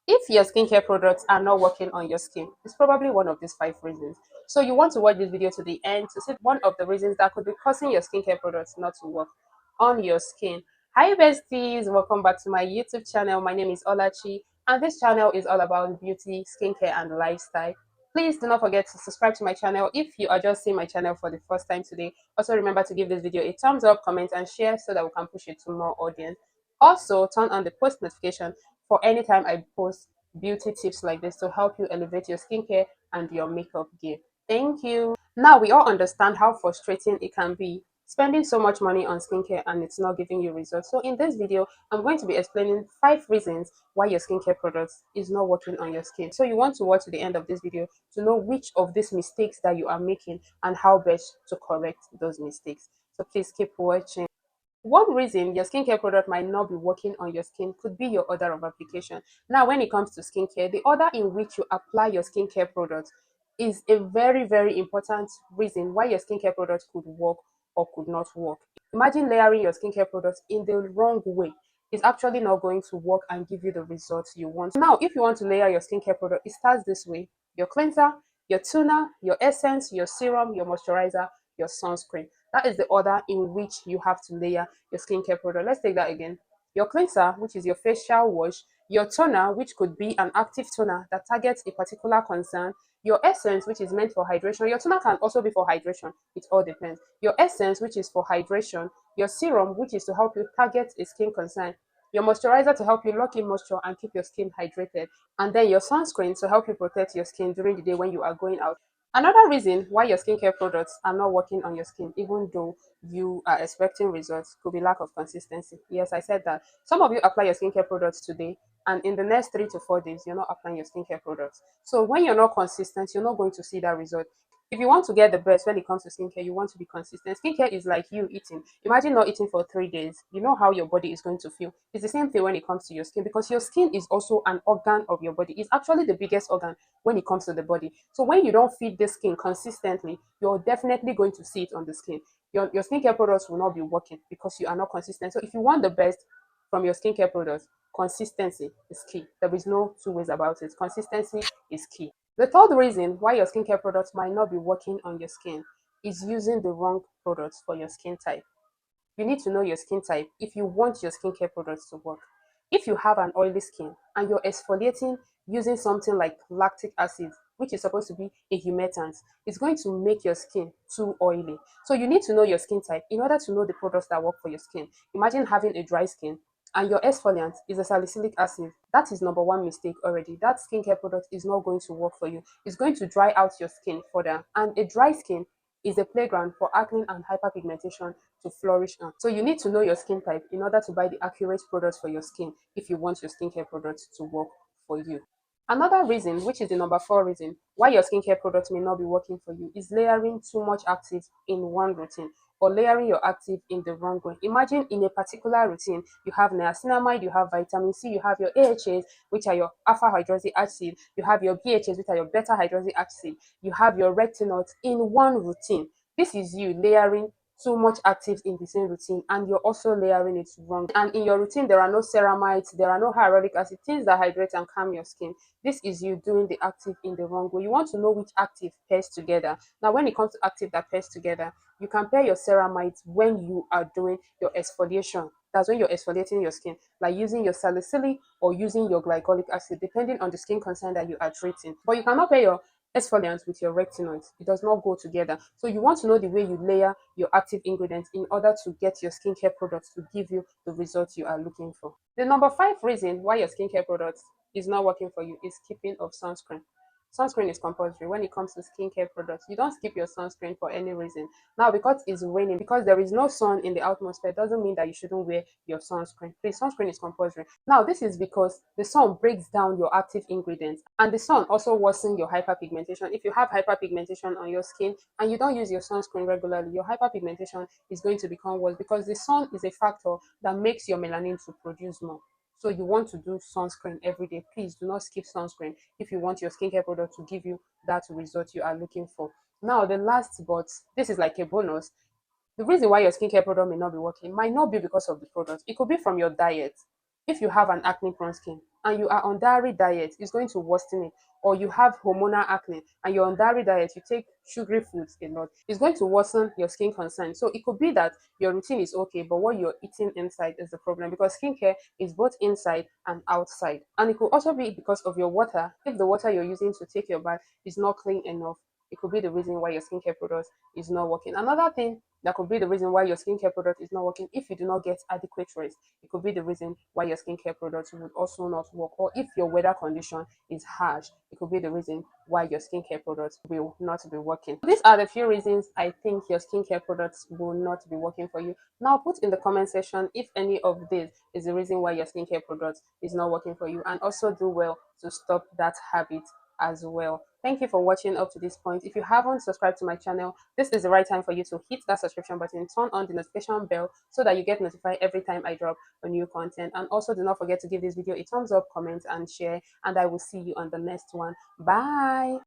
If your skincare products are not working on your skin, it's probably one of these five reasons. So you want to watch this video to the end to see one of the reasons that could be causing your skincare products not to work on your skin. Hi besties, welcome back to my YouTube channel. My name is Olachi and this channel is all about beauty, skincare and lifestyle. Please do not forget to subscribe to my channel if you are just seeing my channel for the first time today. Also remember to give this video a thumbs up, comment and share so that we can push it to more audience. Also turn on the post notification for anytime I post beauty tips like this to help you elevate your skincare and your makeup game. Thank you. Now we all understand how frustrating it can be spending so much money on skincare and it's not giving you results. So in this video, I'm going to be explaining 5 reasons why your skincare product is not working on your skin. So you want to watch to the end of this video to know which of these mistakes that you are making and how best to correct those mistakes. So please keep watching. One reason your skincare product might not be working on your skin could be your order of application. Now, when it comes to skincare, the order in which you apply your skincare product is a very, very important reason why your skincare product could work or could not work. Imagine layering your skincare products in the wrong way. It's actually not going to work and give you the results you want. Now, if you want to layer your skincare product, it starts this way: your cleanser, your toner, your essence, your serum, your moisturizer, your sunscreen. That is the order in which you have to layer your skincare product. Let's take that again. Your cleanser, which is your facial wash, your toner, which could be an active toner that targets a particular concern, your essence, which is meant for hydration. Your toner can also be for hydration. It all depends. Your essence, which is for hydration, your serum, which is to help you target a skin concern, your moisturizer to help you lock in moisture and keep your skin hydrated, and then your sunscreen to help you protect your skin during the day when you are going out. Another reason why your skincare products are not working on your skin, even though you are expecting results, could be lack of consistency. Yes, I said that. Some of you apply your skincare products today, and in the next 3 to 4 days, you're not applying your skincare products. So when you're not consistent, you're not going to see that result. If you want to get the best when it comes to skincare, you want to be consistent. Skincare is like you eating. Imagine not eating for 3 days. You know how your body is going to feel. It's the same thing when it comes to your skin, because your skin is also an organ of your body. It's actually the biggest organ when it comes to the body. So when you don't feed the skin consistently, you're definitely going to see it on the skin. Your skincare products will not be working because you are not consistent. So if you want the best from your skincare products, consistency is key. There is no two ways about it. Consistency is key. The third reason why your skincare products might not be working on your skin is using the wrong products for your skin type. You need to know your skin type if you want your skincare products to work. If you have an oily skin and you're exfoliating using something like lactic acid, which is supposed to be a humectant, it's going to make your skin too oily. So you need to know your skin type in order to know the products that work for your skin. Imagine having a dry skin and your exfoliant is a salicylic acid. That is number one mistake already. That skincare product is not going to work for you. It's going to dry out your skin further. And a dry skin is a playground for acne and hyperpigmentation to flourish on. So you need to know your skin type in order to buy the accurate products for your skin if you want your skincare products to work for you. Another reason, which is the number 4 reason, why your skincare products may not be working for you is layering too much active in one routine or layering your active in the wrong way. Imagine in a particular routine, you have niacinamide, you have vitamin C, you have your AHAs, which are your alpha hydroxy acid, you have your BHAs, which are your beta hydroxy acid, you have your retinoids in one routine. This is you layering too much actives in the same routine, and you're also layering it wrong. And in your routine, there are no ceramides, there are no hyaluronic acid, things that hydrate and calm your skin. This is you doing the active in the wrong way. You want to know which active pairs together. Now, when it comes to active that pairs together, you can pair your ceramides when you are doing your exfoliation. That's when you're exfoliating your skin, like using your salicylic or using your glycolic acid, depending on the skin concern that you are treating. But you cannot pair your exfoliants with your retinoids. It does not go together. So you want to know the way you layer your active ingredients in order to get your skincare products to give you the results you are looking for. The number 5 reason why your skincare products is not working for you is skipping of sunscreen. Sunscreen is compulsory when it comes to skincare products. You don't skip your sunscreen for any reason. Now, because it's raining, because there is no sun in the atmosphere, doesn't mean that you shouldn't wear your sunscreen. Please, sunscreen is compulsory. Now, this is because the sun breaks down your active ingredients, and the sun also worsens your hyperpigmentation. If you have hyperpigmentation on your skin and you don't use your sunscreen regularly, your hyperpigmentation is going to become worse because the sun is a factor that makes your melanin to produce more. So you want to do sunscreen every day. Please do not skip sunscreen if you want your skincare product to give you that result you are looking for. Now, the last, but this is like a bonus. The reason why your skincare product may not be working might not be because of the product. It could be from your diet. If you have an acne prone skin and you are on dairy diet, it's going to worsen it. Or you have hormonal acne and you're on dairy diet, you take sugary foods a lot, it's going to worsen your skin concern. So it could be that your routine is okay, but what you're eating inside is the problem, because skincare is both inside and outside. And it could also be because of your water. If the water you're using to take your bath is not clean enough, it could be the reason why your skincare product is not working. Another thing that could be the reason why your skincare product is not working, if you do not get adequate rest, it could be the reason why your skincare products would also not work. Or if your weather condition is harsh, it could be the reason why your skincare products will not be working. These are the few reasons I think your skincare products will not be working for you. Now put in the comment section if any of this is the reason why your skincare product is not working for you, and also do well to stop that habit as well. Thank you for watching up to this point. If you haven't subscribed to my channel, this is the right time for you to hit that subscription button, turn on the notification bell so that you get notified every time I drop a new content. And also do not forget to give this video a thumbs up, comment, and share. And I will see you on the next one. Bye.